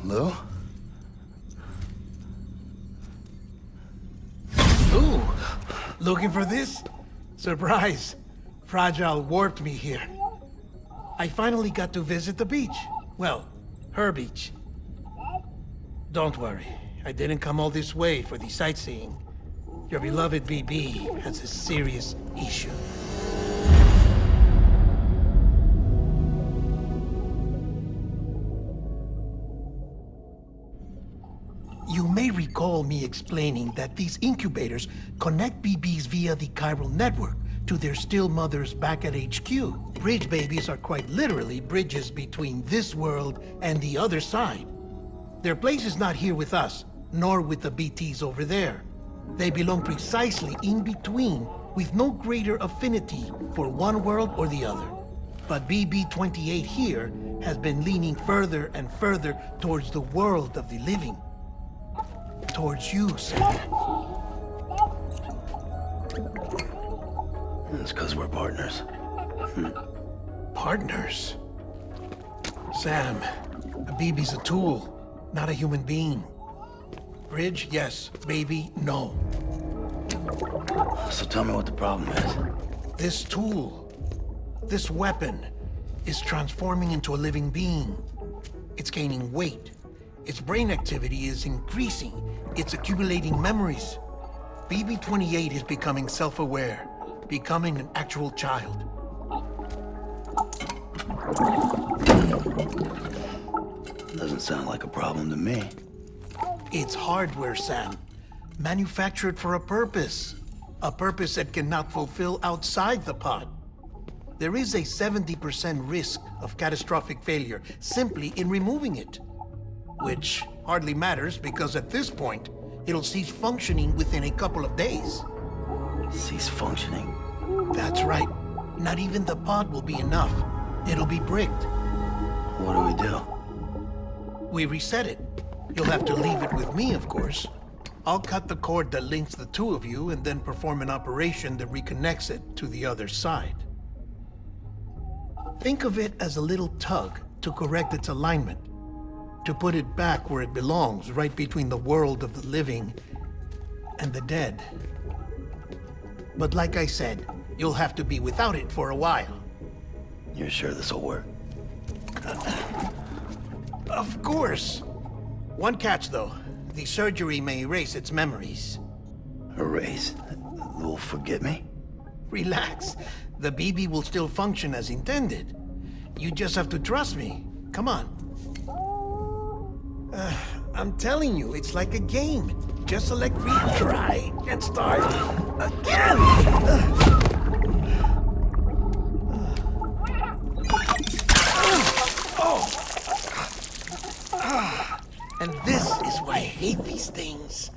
Lou? Ooh, looking for this? Surprise. Fragile warped me here. I finally got to visit the beach. Well, her beach. Don't worry, I didn't come all this way for the sightseeing. Your beloved BB has a serious issue. You may recall me explaining that these incubators connect BBs via the chiral network to their still mothers back at HQ. Bridge babies are quite literally bridges between this world and the other side. Their place is not here with us, nor with the BTs over there. They belong precisely in between, with no greater affinity for one world or the other. But BB-28 here has been leaning further and further towards the world of the living. Towards you, Sam. It's because we're partners. Partners? Sam, a BB's a tool, not a human being. Bridge, yes. Baby, no. So tell me what the problem is. This tool, this weapon, is transforming into a living being. It's gaining weight. Its brain activity is increasing. It's accumulating memories. BB-28 is becoming self-aware, becoming an actual child. Doesn't sound like a problem to me. It's hardware, Sam. Manufactured for a purpose. A purpose that cannot fulfill outside the pod. There is a 70% risk of catastrophic failure simply in removing it. Which hardly matters because at this point, it'll cease functioning within a couple of days. Cease functioning? That's right. Not even the pod will be enough. It'll be bricked. What do we do? We reset it. You'll have to leave it with me, of course. I'll cut the cord that links the two of you and then perform an operation that reconnects it to the other side. Think of it as a little tug to correct its alignment, to put it back where it belongs, right between the world of the living and the dead. But like I said, you'll have to be without it for a while. You're sure this'll work? Of course. One catch, though. The surgery may erase its memories. Erase? Will forget me? Relax. The BB will still function as intended. You just have to trust me. Come on. I'm telling you, it's like a game. Just select retry and start again. And this is why I hate these things.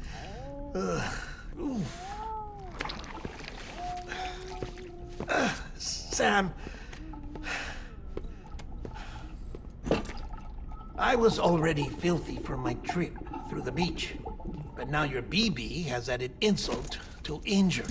Sam, I was already filthy from my trip through the beach, but now your BB has added insult to injury.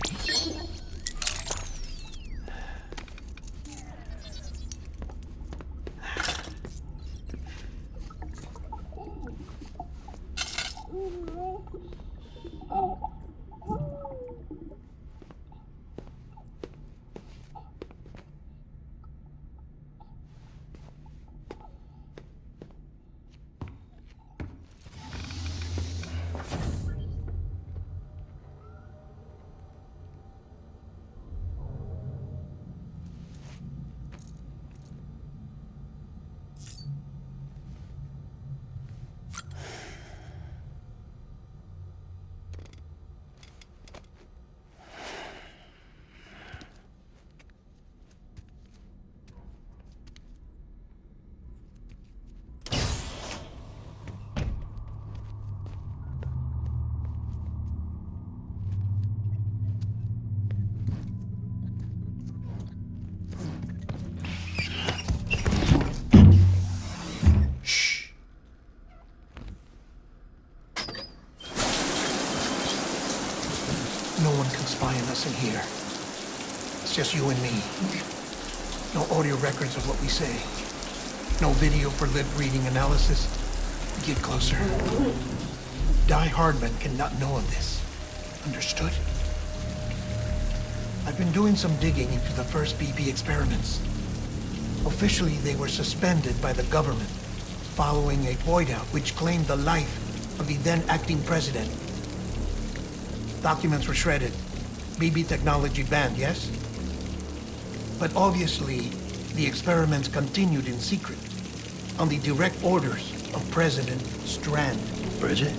No one can spy on us in here. It's just you and me. No audio records of what we say. No video for lip reading analysis. Get closer. Heartman cannot know of this. Understood? I've been doing some digging into the first BB experiments. Officially, they were suspended by the government, following a void out which claimed the life of the then acting president. Documents were shredded. BB technology banned, yes? But obviously, the experiments continued in secret, on the direct orders of President Strand. Bridget?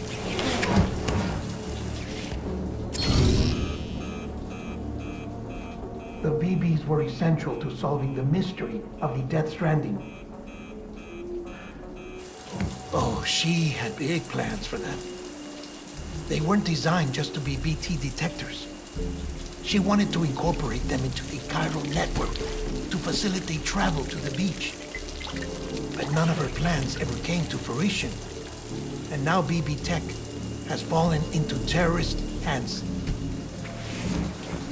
The BBs were essential to solving the mystery of the Death Stranding. Oh, she had big plans for them. They weren't designed just to be BT detectors. She wanted to incorporate them into the chiral network to facilitate travel to the beach. But none of her plans ever came to fruition. And now BB Tech has fallen into terrorist hands.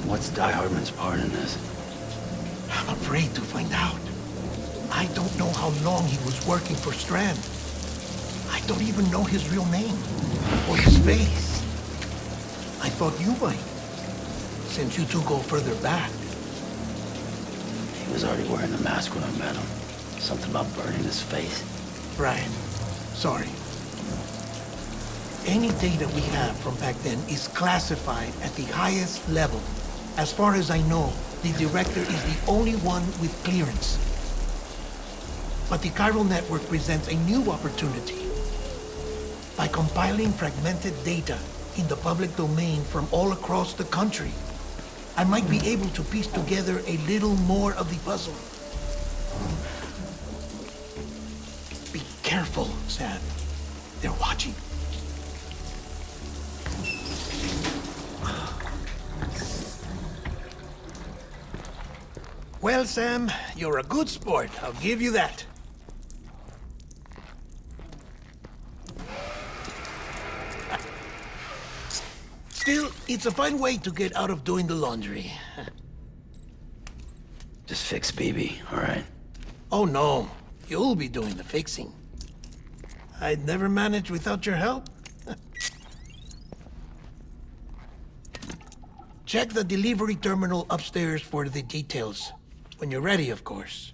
What's Heartman's part in this? I'm afraid to find out. I don't know how long he was working for Strand. I don't even know his real name or his face. I thought you might, since you two go further back. He was already wearing the mask when I met him. Something about burning his face. Right. Sorry. Any data we have from back then is classified at the highest level. As far as I know, the director is the only one with clearance. But the chiral network presents a new opportunity. By compiling fragmented data in the public domain from all across the country, I might be able to piece together a little more of the puzzle. Be careful, Sam. They're watching. Well, Sam, you're a good sport. I'll give you that. Still, it's a fine way to get out of doing the laundry. Just fix BB, all right? Oh, no. You'll be doing the fixing. I'd never manage without your help. Check the delivery terminal upstairs for the details. When you're ready, of course.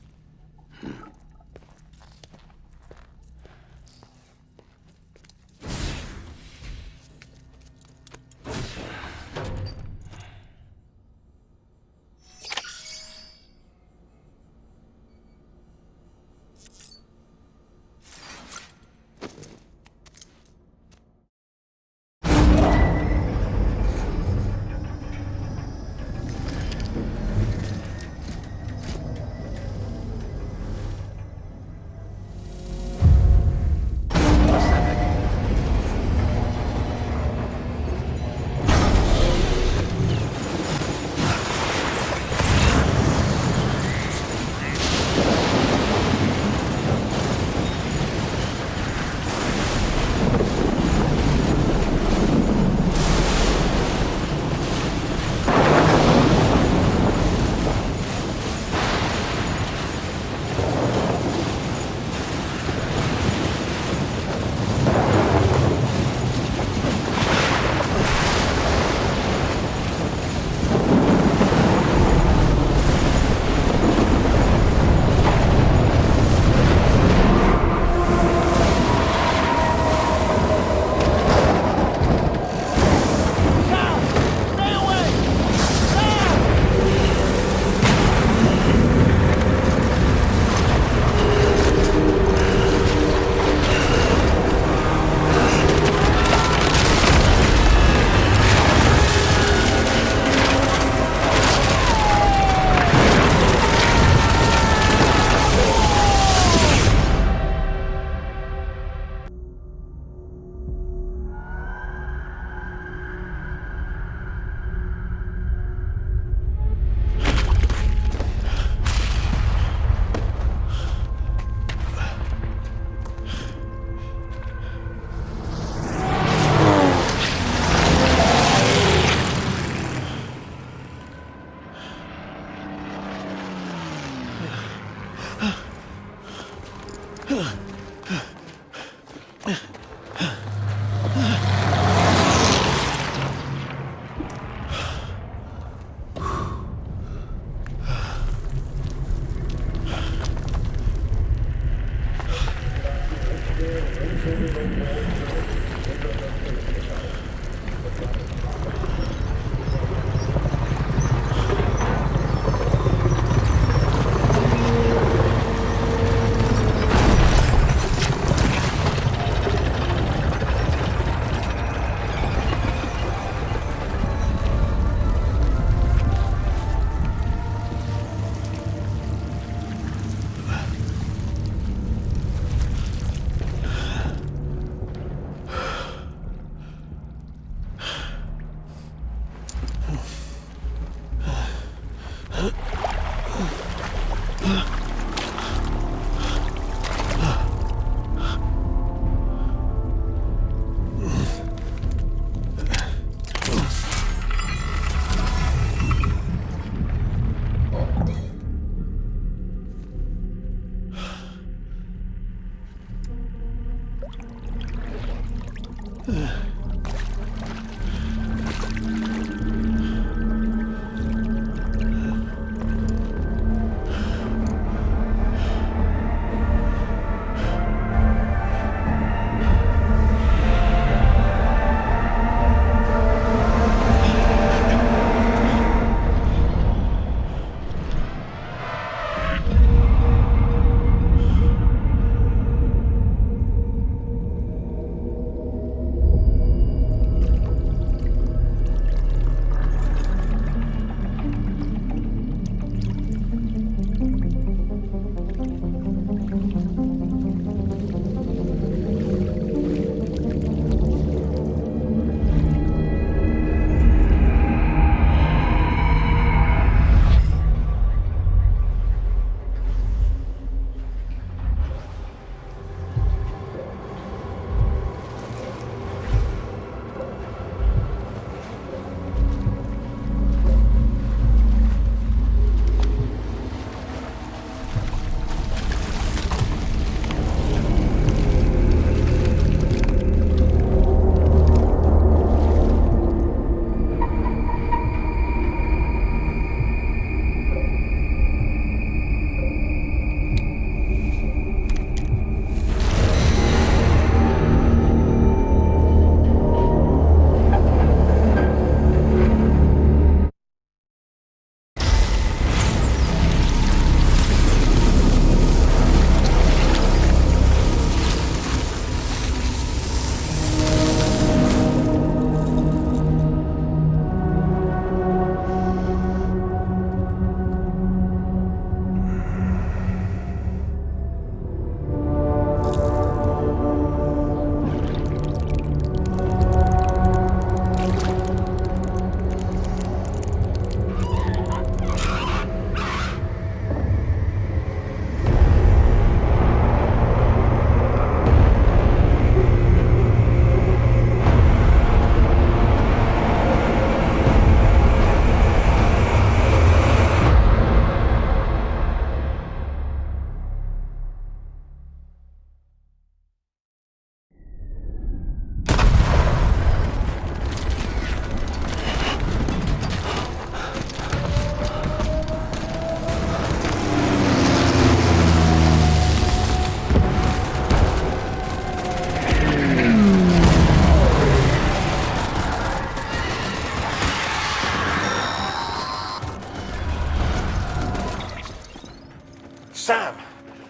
Sam!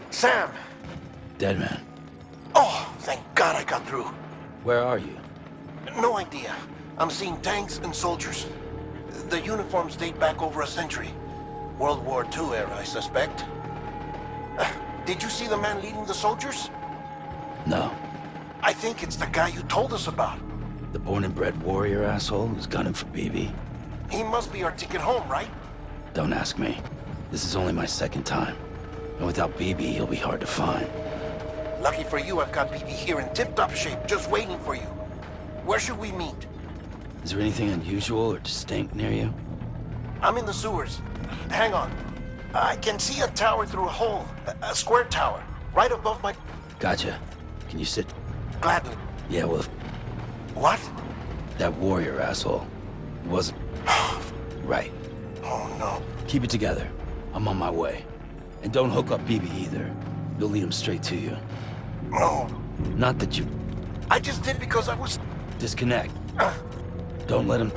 Sam! Deadman, Oh, thank God I got through. where are you? No idea. I'm seeing tanks and soldiers. The uniforms date back over a century. World War II era, I suspect. Did you see the man leading the soldiers? No. I think it's the guy you told us about. The born and bred warrior asshole who's gunning for BB? He must be our ticket home, right? Don't ask me. This is only my second time. And without BB, he'll be hard to find. Lucky for you, I've got BB here in tip-top shape, just waiting for you. Where should we meet? Is there anything unusual or distinct near you? I'm in the sewers. Hang on. I can see a tower through a hole. A square tower. Right above my... Gotcha. Can you sit? Gladly. Yeah, well, What? that warrior asshole wasn't... right. Oh, no. Keep it together. I'm on my way. And don't hook up BB either. You'll lead him straight to you. No. Not that you... I just did because I was... Disconnect. Don't let him...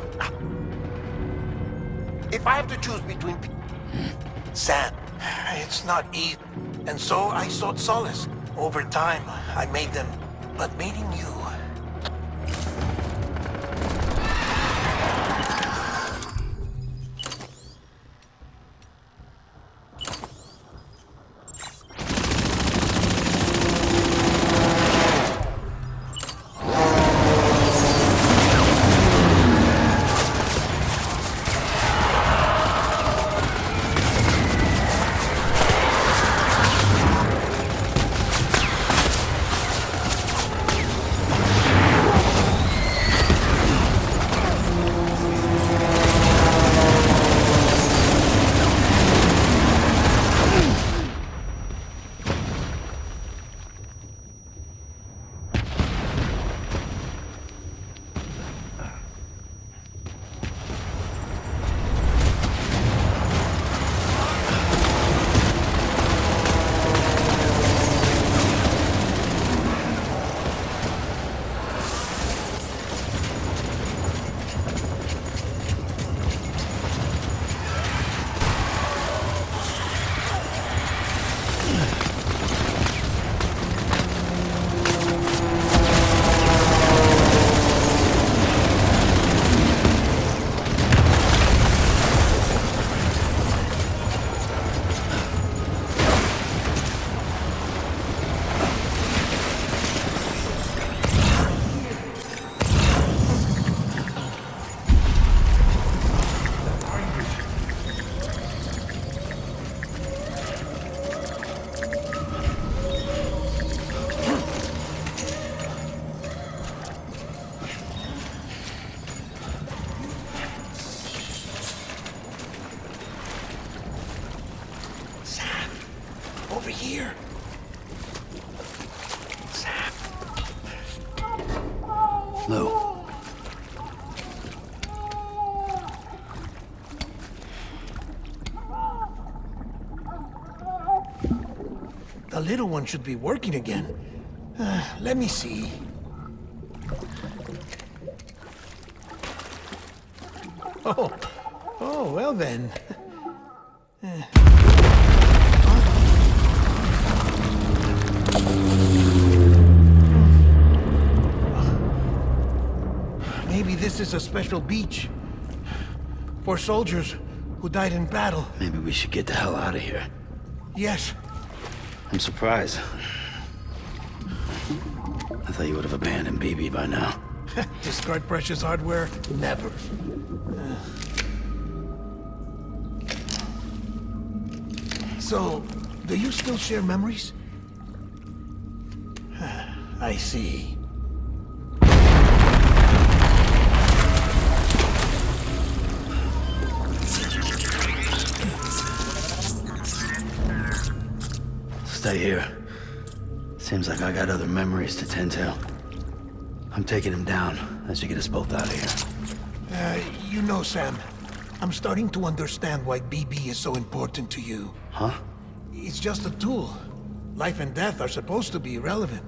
If I have to choose between... Sam, it's not easy. And so I sought solace. Over time, I made them. But meeting you... Over here. Sam. Lou. The little one should be working again. Let me see. Oh, well then. Maybe this is a special beach for soldiers who died in battle. Maybe we should get the hell out of here. Yes. I'm surprised. I thought you would have abandoned BB by now. Discard precious hardware? Never. So, do you still share memories? I see. Stay here. Seems like I got other memories to tend to. I'm taking him down as you get us both out of here. You know, Sam, I'm starting to understand why BB is so important to you. Huh? It's just a tool. Life and death are supposed to be irrelevant.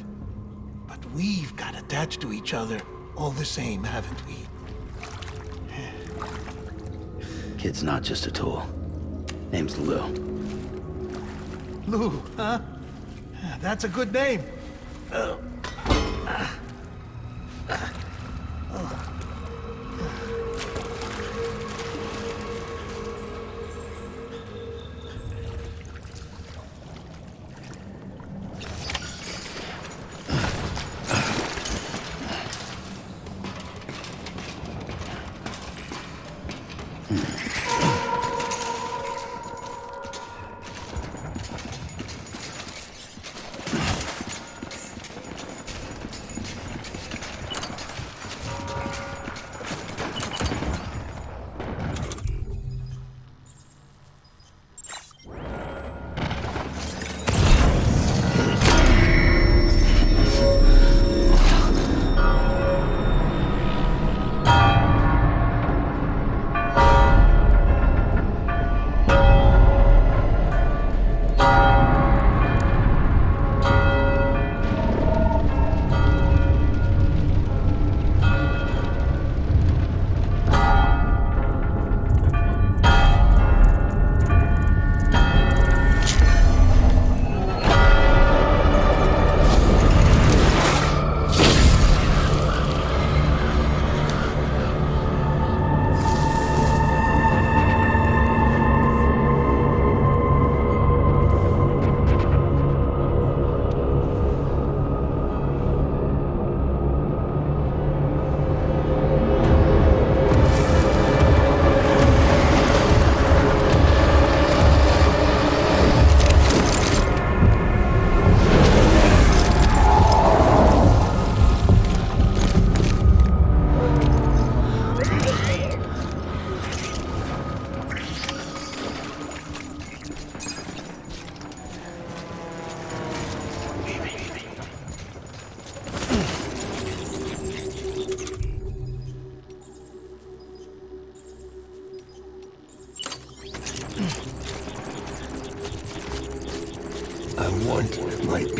But we've got attached to each other all the same, haven't we? Kid's not just a tool. Name's Lou. Lou, huh? That's a good name.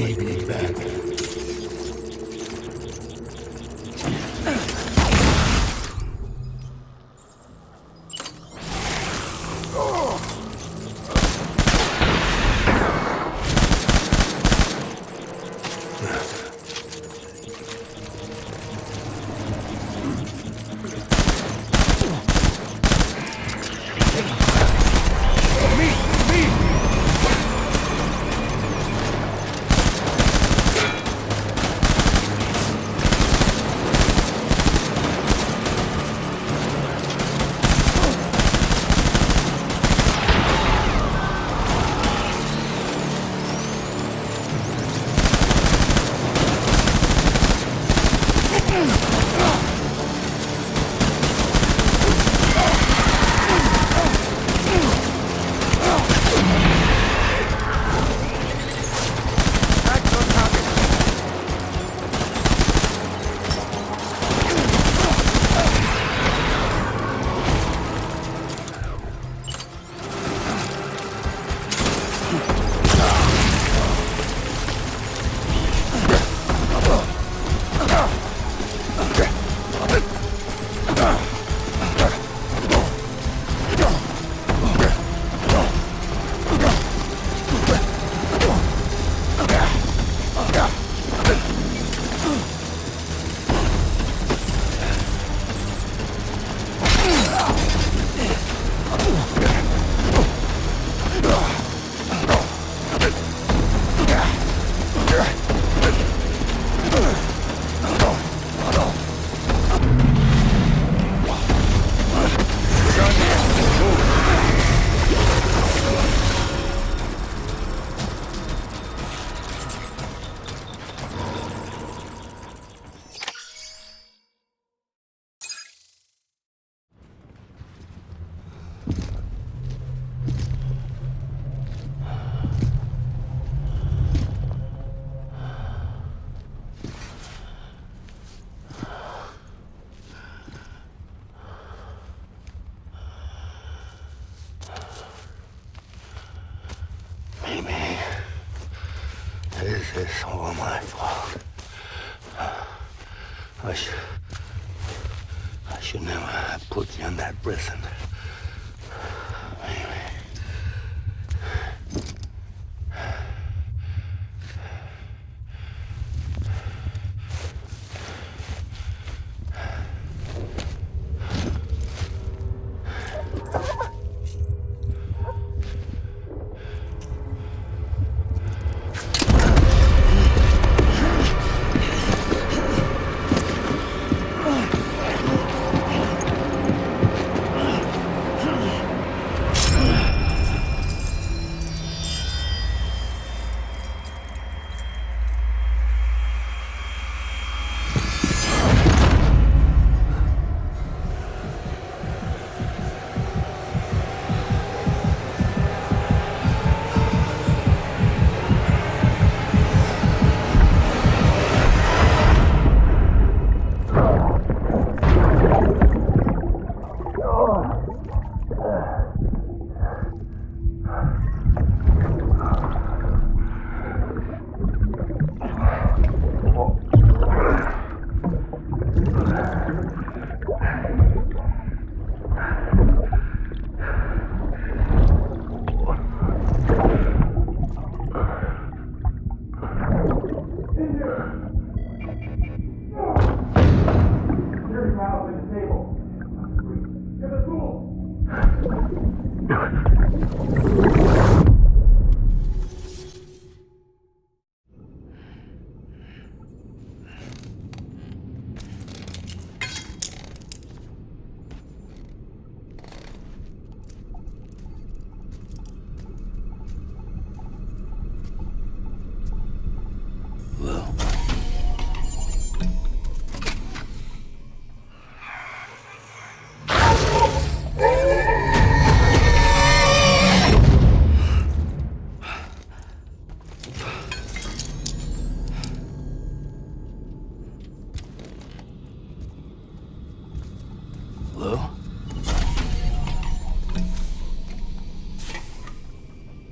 BB Batman. This is all my fault. I should never have put you in that prison.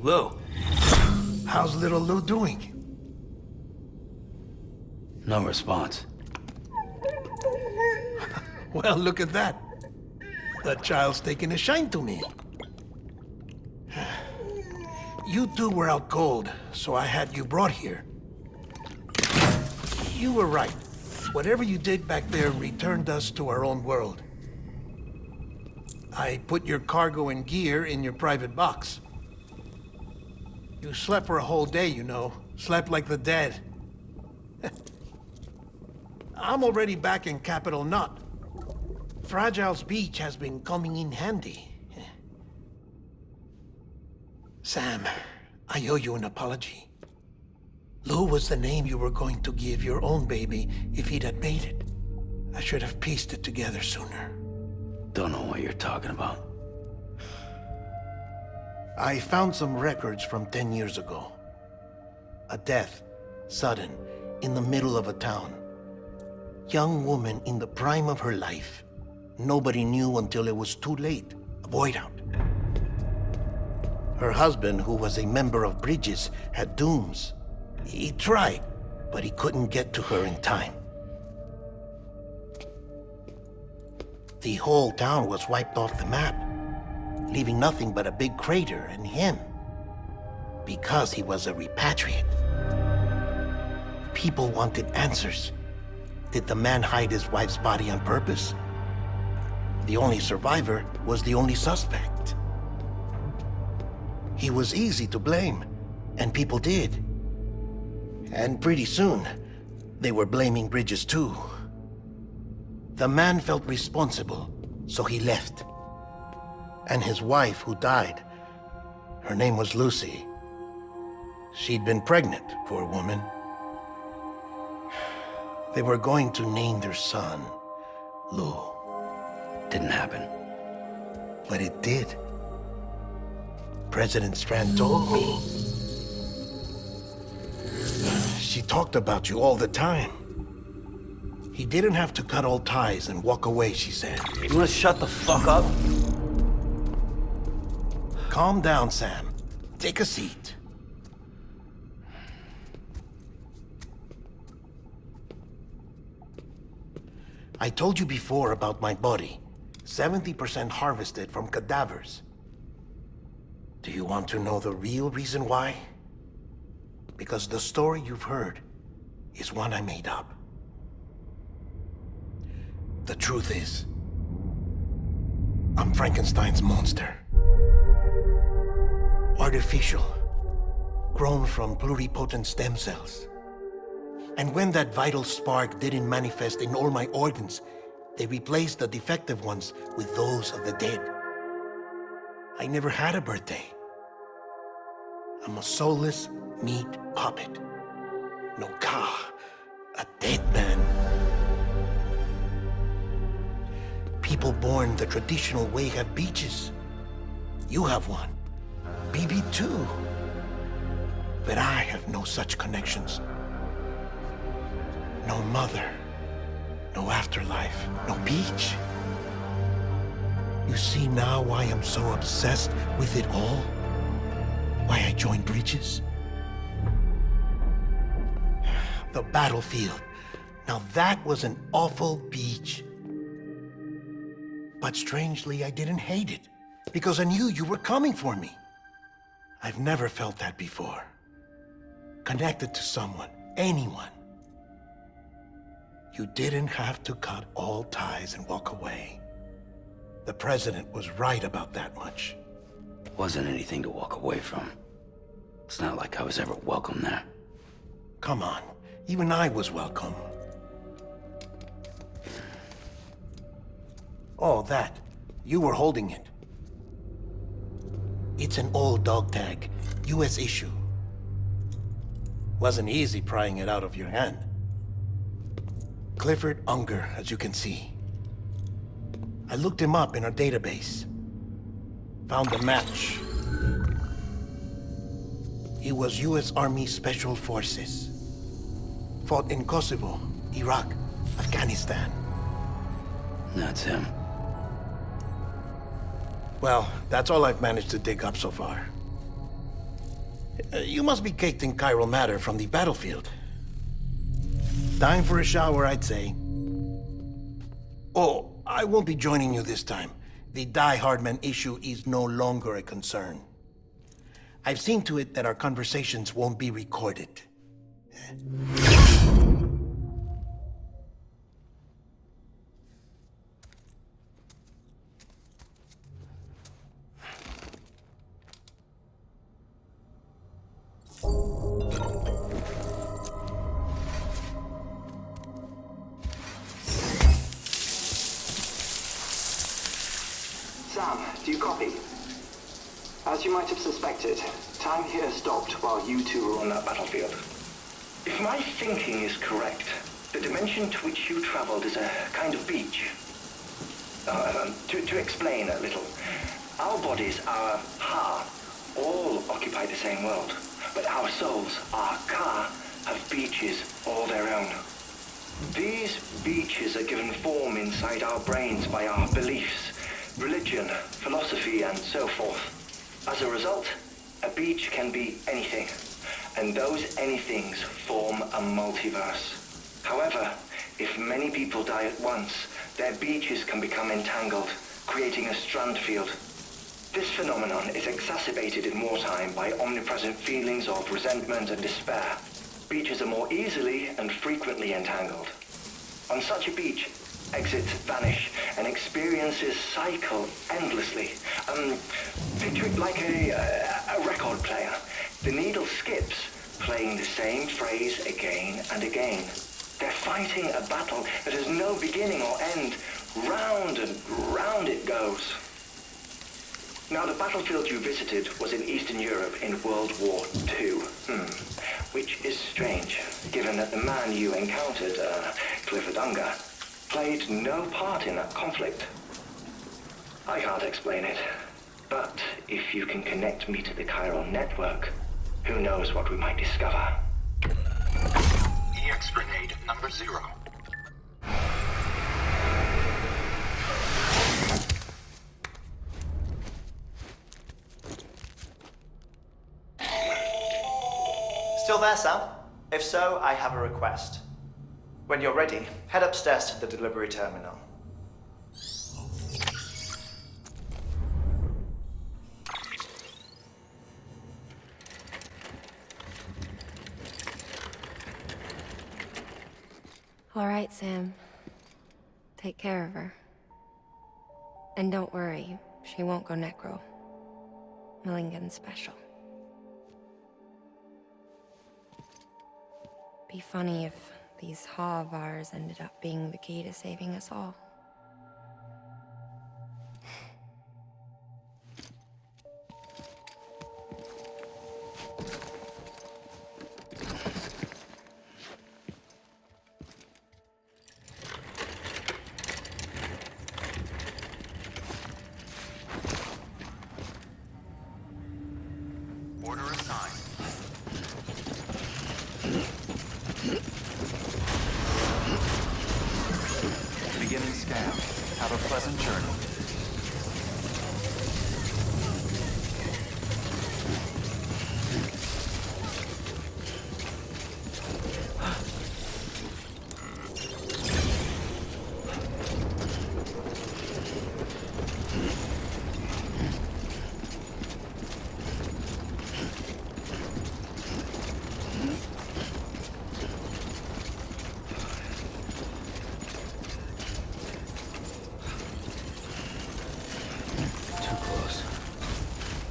Lou. How's little Lou doing? No response. Well, look at that. The child's taking a shine to me. You two were out cold, so I had you brought here. You were right. Whatever you did back there returned us to our own world. I put your cargo and gear in your private box. You slept for a whole day, you know. Slept like the dead. I'm already back in Capital Knot. Fragile's beach has been coming in handy. Sam, I owe you an apology. Lou was the name you were going to give your own baby if he'd had made it. I should have pieced it together sooner. Don't know what you're talking about. I found some records from 10 years ago. A death, sudden, in the middle of a town. Young woman in the prime of her life. Nobody knew until it was too late. A void out. Her husband, who was a member of Bridges, had dooms. He tried, but he couldn't get to her in time. The whole town was wiped off the map, leaving nothing but a big crater and him. Because he was a repatriate. People wanted answers. Did the man hide his wife's body on purpose? The only survivor was the only suspect. He was easy to blame, and people did. And pretty soon, they were blaming Bridges too. The man felt responsible, so he left. And his wife, who died, her name was Lucy. She'd been pregnant, poor woman. They were going to name their son Lou. Didn't happen. But it did. President Strand told me. She talked about you all the time. He didn't have to cut all ties and walk away, she said. You wanna shut the fuck up? Calm down, Sam. Take a seat. I told you before about my body. 70% harvested from cadavers. Do you want to know the real reason why? Because the story you've heard is one I made up. The truth is, I'm Frankenstein's monster. Artificial, grown from pluripotent stem cells. And when that vital spark didn't manifest in all my organs, they replaced the defective ones with those of the dead. I never had a birthday. I'm a soulless meat puppet. No car, a dead man. People born the traditional way have beaches. You have one. BB too. But I have no such connections. No mother, no afterlife, no beach. You see now why I'm so obsessed with it all? Why I joined Bridges? The battlefield. Now that was an awful beach. But strangely, I didn't hate it, because I knew you were coming for me. I've never felt that before. Connected to someone, anyone. You didn't have to cut all ties and walk away. The president was right about that much. Wasn't anything to walk away from. It's not like I was ever welcome there. Come on, even I was welcome. Oh, that. You were holding it. It's an old dog tag, US issue. Wasn't easy prying it out of your hand. Clifford Unger, as you can see. I looked him up in our database. Found a match. He was US Army Special Forces. Fought in Kosovo, Iraq, Afghanistan. That's him. Well, that's all I've managed to dig up so far. You must be caked in chiral matter from the battlefield. Time for a shower, I'd say. Oh, I won't be joining you this time. The Heartman issue is no longer a concern. I've seen to it that our conversations won't be recorded. Sam, do you copy? As you might have suspected, time here stopped while you two were on that battlefield. If my thinking is correct, the dimension to which you traveled is a kind of beach. To explain a little, our bodies, our ha, all occupy the same world, but our souls, our ka, have beaches all their own. These beaches are given form inside our brains by our beliefs, religion, philosophy, and so forth. As a result, a beach can be anything, and those anythings form a multiverse. However, if many people die at once, their beaches can become entangled, creating a strand field. This phenomenon is exacerbated in wartime by omnipresent feelings of resentment and despair. Beaches are more easily and frequently entangled. On such a beach, exits vanish and experiences cycle endlessly. Picture it like a record player. The needle skips, playing the same phrase again and again. They're fighting a battle that has no beginning or end. Round and round it goes. Now, the battlefield you visited was in Eastern Europe in World War II. Which is strange, given that the man you encountered, Clifford Unger, played no part in that conflict. I can't explain it, but if you can connect me to the chiral network, who knows what we might discover. EX grenade number 0. Still there, Sam? If so, I have a request. When you're ready, head upstairs to the delivery terminal. All right, Sam. Take care of her. And don't worry, she won't go necro. Millingan's special. Be funny if these Ha of ours ended up being the key to saving us all. Order assigned. Beginning scan. Have a pleasant journey.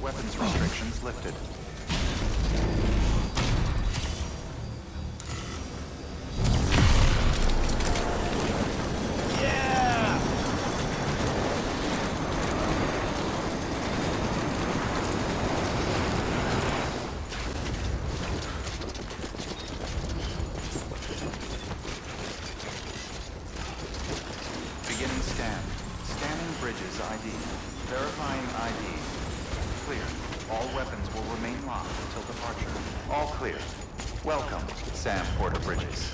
Weapons restrictions lifted. Beginning scan. Scanning bridges ID. Verifying ID. Clear. All weapons will remain locked until departure. All clear. Welcome, Sam Porter Bridges.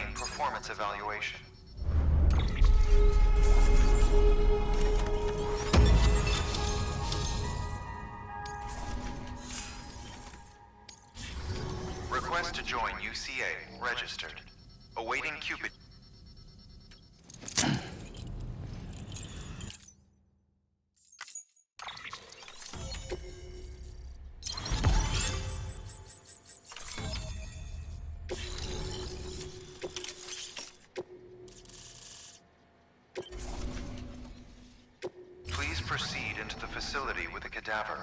Delaying performance evaluation. Request to join UCA. Registered. Awaiting Cupid. Please proceed into the facility with the cadaver.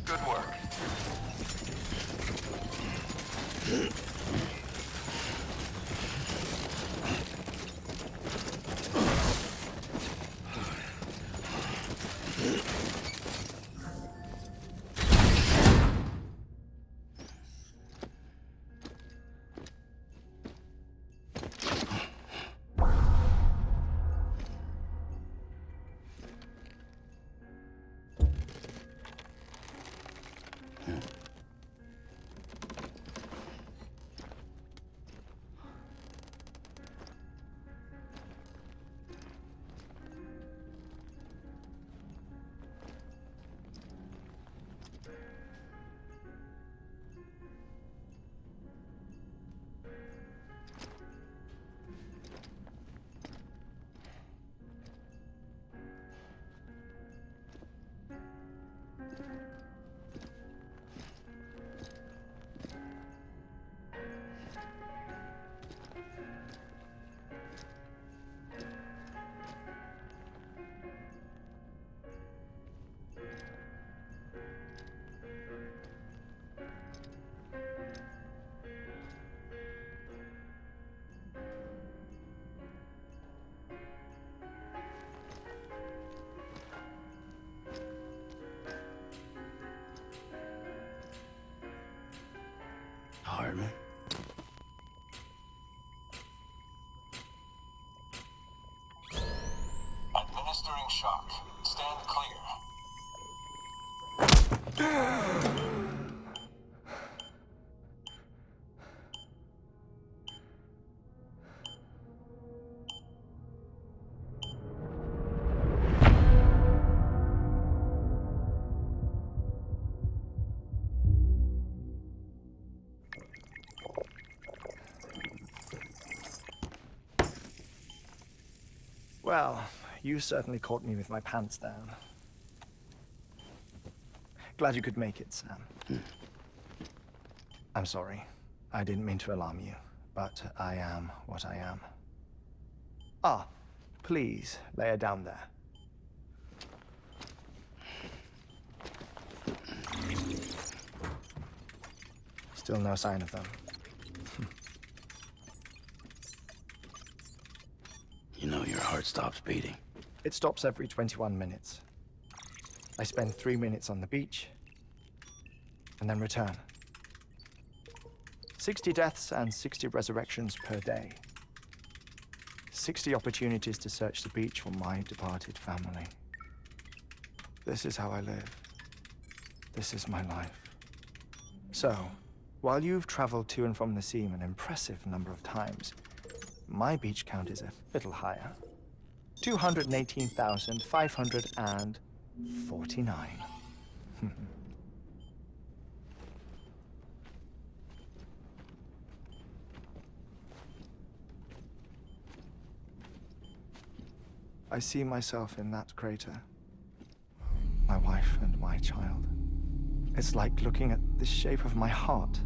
Good work. Heartman. Administering shock. Stand clear. Well, you certainly caught me with my pants down. Glad you could make it, Sam. I'm sorry. I didn't mean to alarm you, but I am what I am. Ah, please lay her down there. Still no sign of them. You know your heart stops beating. It stops every 21 minutes. I spend 3 minutes on the beach, and then return. 60 deaths and 60 resurrections per day. 60 opportunities to search the beach for my departed family. This is how I live. This is my life. So, while you've traveled to and from the scene an impressive number of times, my beach count is a little higher. 218,549. I see myself in that crater. My wife and my child. It's like looking at the shape of my heart.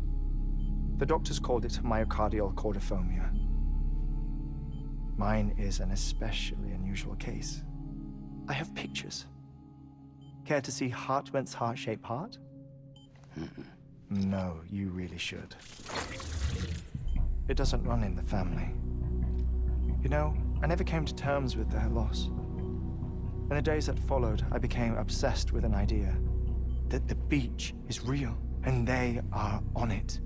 The doctors called it myocardial cordiformia. Mine is an especially unusual case. I have pictures. Care to see Heartman's heart-shaped heart? No, you really should. It doesn't run in the family. You know, I never came to terms with their loss. In the days that followed, I became obsessed with an idea that the beach is real, and they are on it.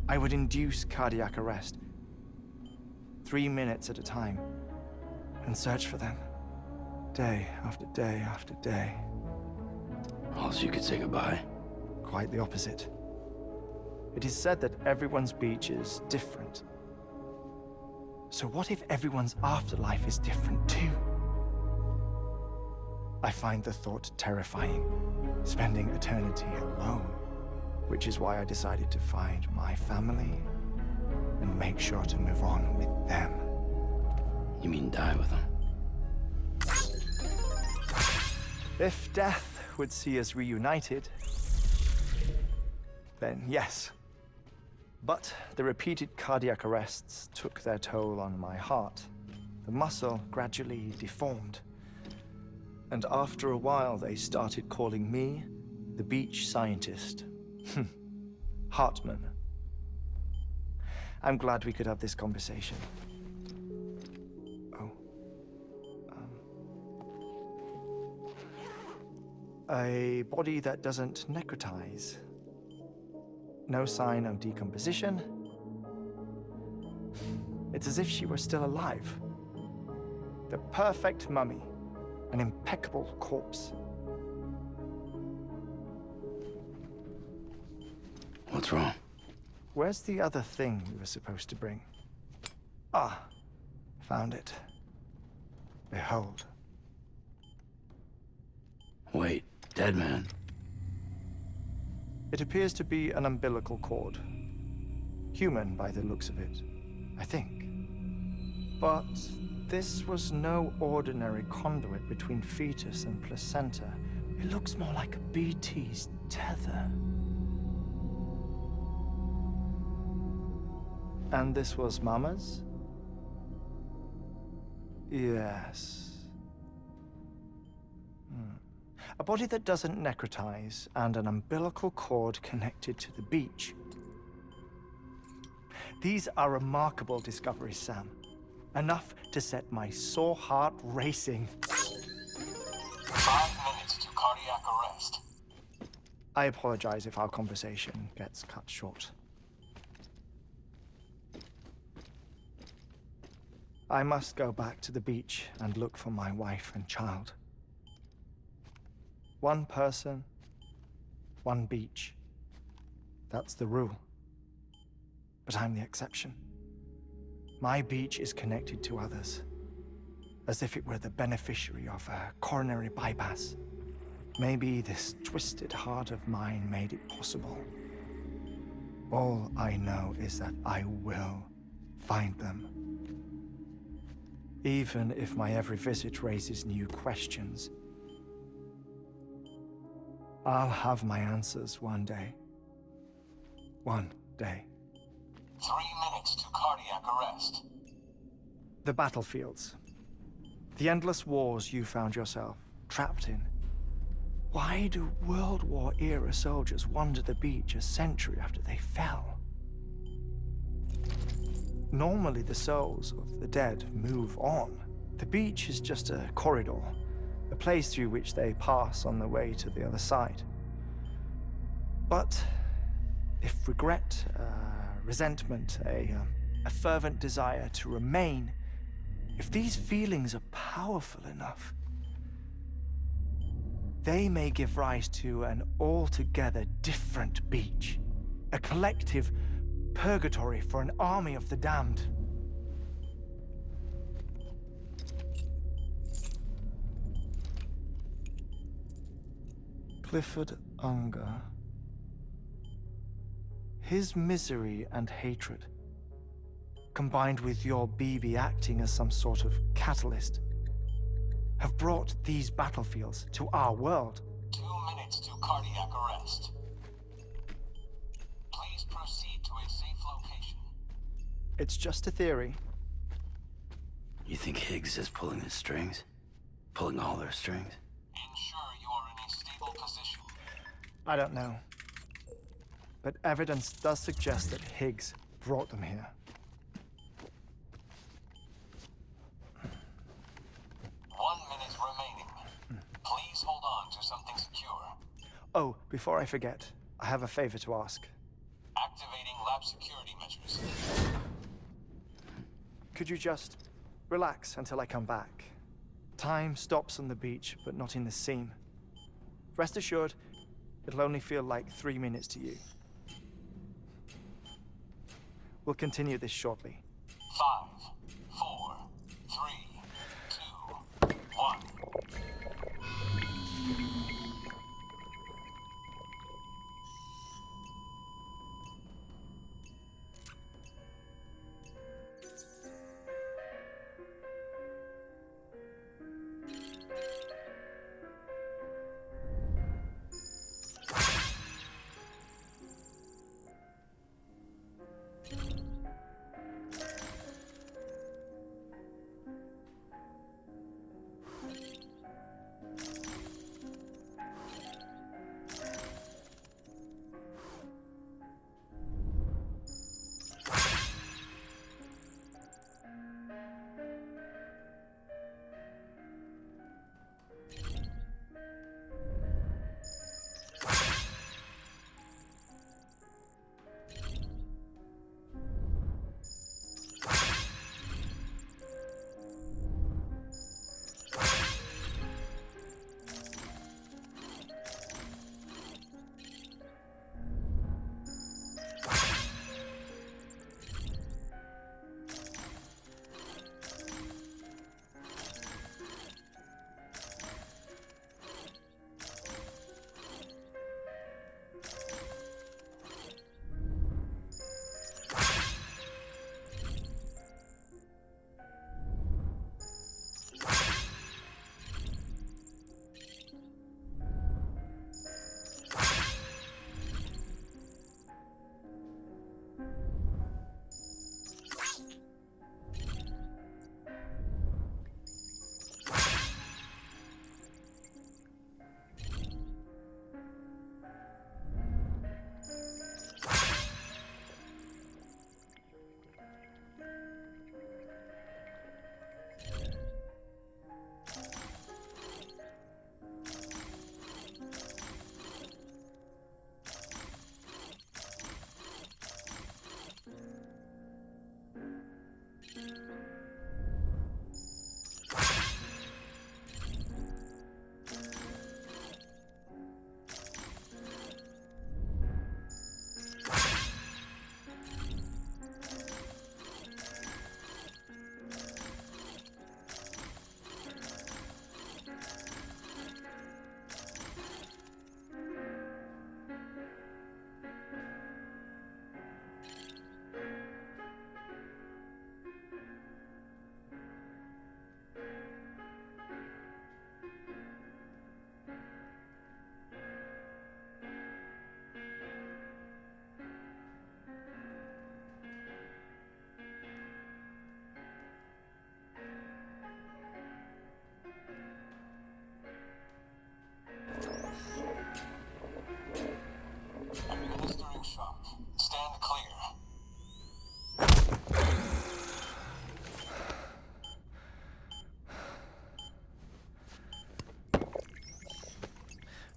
I would induce cardiac arrest, 3 minutes at a time, and search for them, day after day after day. Also, you could say goodbye. Quite the opposite. It is said that everyone's beach is different, So what if everyone's afterlife is different too? I find the thought terrifying, spending eternity alone, which is why I decided to find my family and make sure to move on with them. You mean die with them? If death would see us reunited, then yes. But the repeated cardiac arrests took their toll on my heart. The muscle gradually deformed. And after a while, they started calling me the beach scientist. Heartman. I'm glad we could have this conversation. Oh. A body that doesn't necrotize. No sign of decomposition. It's as if she were still alive. The perfect mummy. An impeccable corpse. What's wrong? Where's the other thing we were supposed to bring? Ah, found it. Behold. Wait, Deadman. It appears to be an umbilical cord. Human by the looks of it, I think. But this was no ordinary conduit between fetus and placenta. It looks more like a BT's tether. And this was Mama's? Yes. A body that doesn't necrotize and an umbilical cord connected to the beach. These are remarkable discoveries, Sam. Enough to set my sore heart racing. 5 minutes to cardiac arrest. I apologize if our conversation gets cut short. I must go back to the beach and look for my wife and child. One person, one beach. That's the rule. But I'm the exception. My beach is connected to others, as if it were the beneficiary of a coronary bypass. Maybe this twisted heart of mine made it possible. All I know is that I will find them. Even if my every visit raises new questions, I'll have my answers one day. One day. 3 minutes to cardiac arrest. The battlefields. The endless wars you found yourself trapped in. Why do World War era soldiers wander the beach a century after they fell? Normally the souls of the dead move on. The beach is just a corridor, a place through which they pass on the way to the other side. But if regret, resentment, a fervent desire to remain, if these feelings are powerful enough, they may give rise to an altogether different beach, a collective purgatory for an army of the damned. Clifford Unger. His misery and hatred, combined with your BB acting as some sort of catalyst, have brought these battlefields to our world. 2 minutes to cardiac arrest. Please proceed to a safe location. It's just a theory. You think Higgs is pulling the strings? Pulling all their strings? Ensure you are in a stable position. I don't know. But evidence does suggest that Higgs brought them here. 1 minute remaining. Please hold on to something secure. Oh, before I forget, I have a favor to ask. Activating lab security measures. Could you just relax until I come back? Time stops on the beach, but not in the scene. Rest assured, it'll only feel like 3 minutes to you. We'll continue this shortly. 5,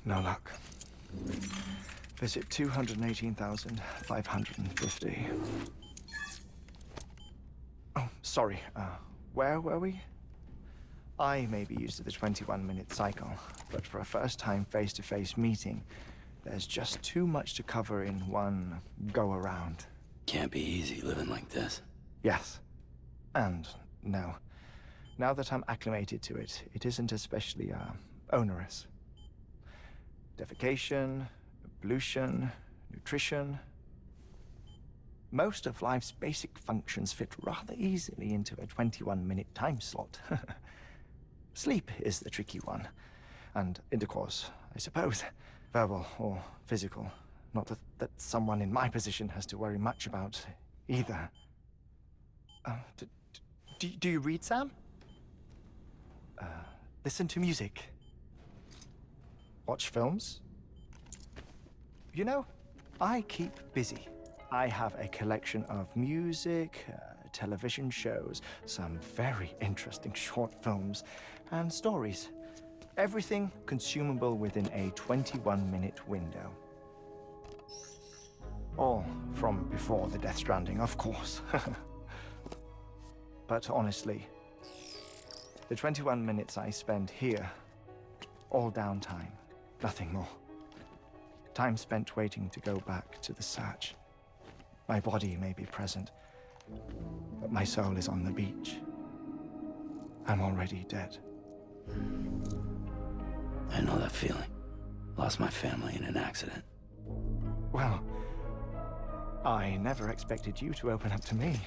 No luck. Visit 218,550. Oh, sorry. Where were we? I may be used to the 21-minute cycle, but for a first-time face-to-face meeting, there's just too much to cover in one go-around. Can't be easy living like this. Yes. And no. Now that I'm acclimated to it, it isn't especially, onerous. Defecation, pollution, nutrition. Most of life's basic functions fit rather easily into a 21-minute time slot. Sleep is the tricky one. And intercourse, I suppose. Verbal or physical. Not that someone in my position has to worry much about either. Do you read, Sam? Listen to music. Watch films. You know, I keep busy. I have a collection of music, television shows, some very interesting short films, and stories. Everything consumable within a 21-minute window. All from before the Death Stranding, of course. But honestly, the 21 minutes I spend here, all downtime, nothing more. Time spent waiting to go back to the search. My body may be present, but my soul is on the beach. I'm already dead. I know that feeling. Lost my family in an accident. Well, I never expected you to open up to me.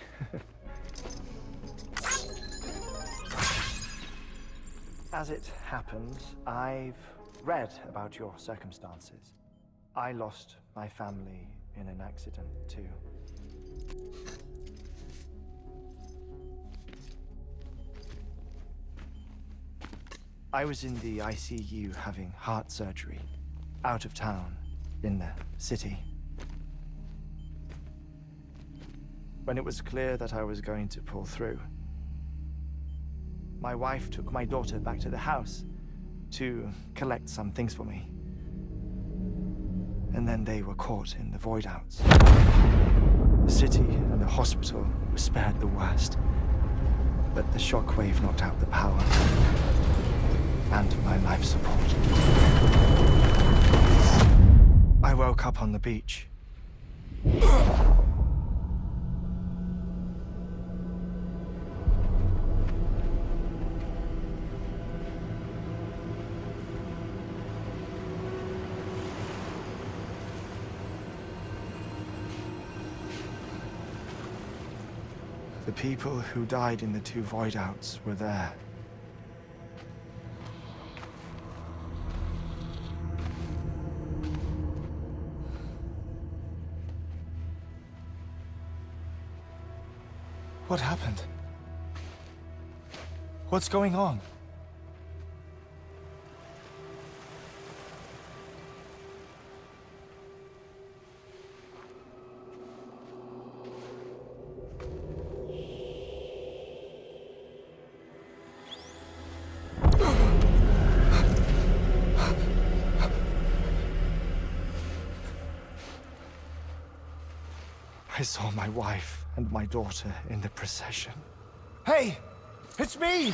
As it happens, I've read about your circumstances. I lost my family in an accident, too. I was in the ICU having heart surgery, out of town, in the city. When it was clear that I was going to pull through, my wife took my daughter back to the house to collect some things for me. And then they were caught in the void outs. The city and the hospital were spared the worst, but the shockwave knocked out the power and my life support. I woke up on the beach. The people who died in the two void outs were there. What happened? What's going on? I saw my wife and my daughter in the procession. Hey! It's me!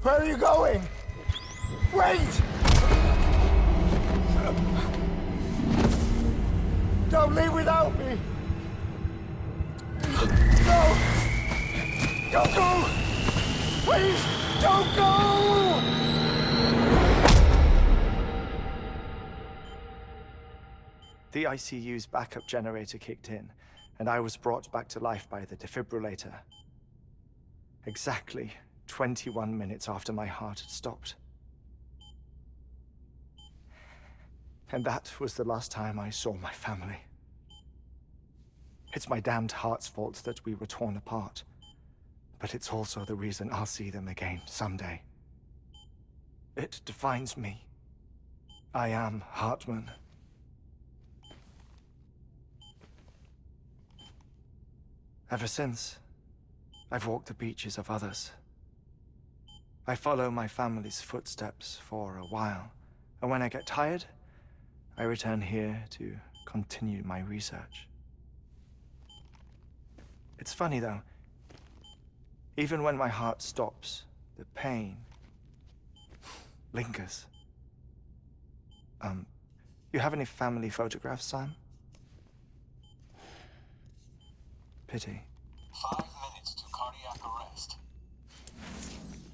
Where are you going? Wait! Don't leave without me! No! Don't go! Please, don't go! The ICU's backup generator kicked in, and I was brought back to life by the defibrillator. Exactly 21 minutes after my heart had stopped. And that was the last time I saw my family. It's my damned heart's fault that we were torn apart, but it's also the reason I'll see them again someday. It defines me. I am Heartman. Ever since, I've walked the beaches of others, I follow my family's footsteps for a while, and when I get tired, I return here to continue my research. It's funny though, even when my heart stops, the pain lingers. You have any family photographs, Sam? Pity. 5 minutes to cardiac arrest.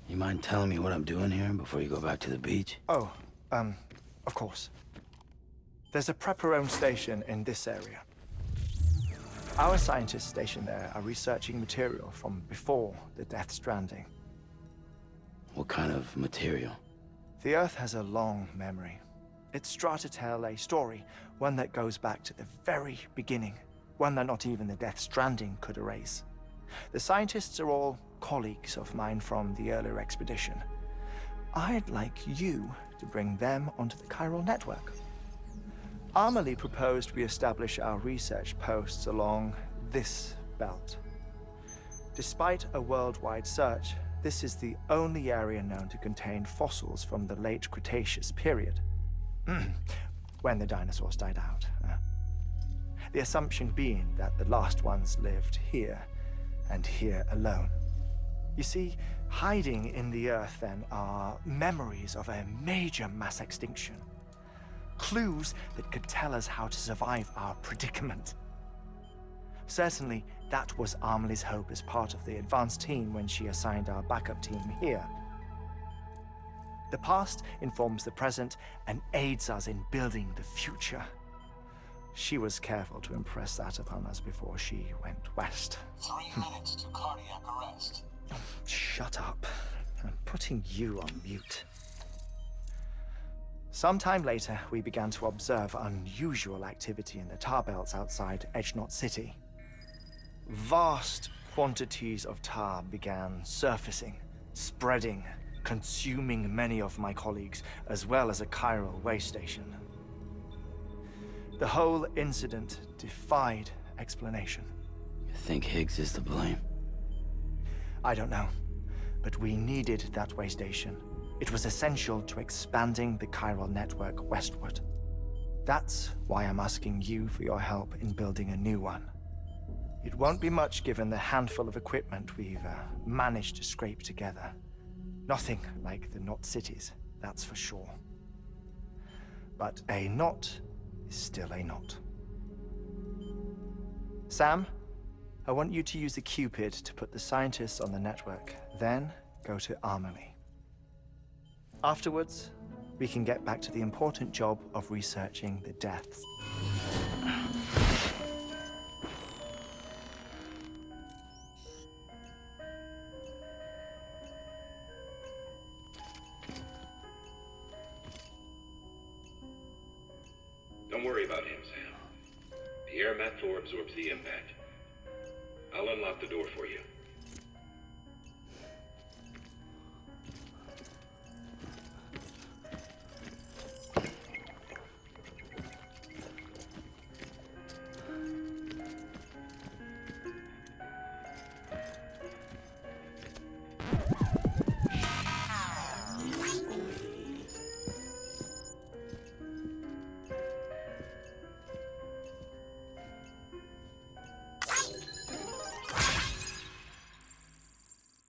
You mind telling me what I'm doing here before you go back to the beach? Oh, of course. There's a prep-your-own station in this area. Our scientists stationed there are researching material from before the Death Stranding. What kind of material? The Earth has a long memory. It's trying to tell a story, one that goes back to the very beginning, one that not even the Death Stranding could erase. The scientists are all colleagues of mine from the earlier expedition. I'd like you to bring them onto the chiral network. Amelie proposed we establish our research posts along this belt. Despite a worldwide search, this is the only area known to contain fossils from the late Cretaceous period, when the dinosaurs died out. The assumption being that the last ones lived here, and here alone. You see, hiding in the Earth then are memories of a major mass extinction. Clues that could tell us how to survive our predicament. Certainly, that was Amelie's hope as part of the advanced team when she assigned our backup team here. The past informs the present and aids us in building the future. She was careful to impress that upon us before she went west. 3 minutes to cardiac arrest. Shut up. I'm putting you on mute. Sometime later, we began to observe unusual activity in the tar belts outside Edgenot City. Vast quantities of tar began surfacing, spreading, consuming many of my colleagues, as well as a chiral way station. The whole incident defied explanation. You think Higgs is to blame? I don't know, but we needed that way station. It was essential to expanding the chiral network westward. That's why I'm asking you for your help in building a new one. It won't be much given the handful of equipment we've managed to scrape together. Nothing like the Knot cities, that's for sure. But a knot is still a knot. Sam, I want you to use the Cupid to put the scientists on the network, then go to Amelie. Afterwards, we can get back to the important job of researching the deaths. Don't worry about him, Sam. The air mat floor absorbs the impact. I'll unlock the door for you.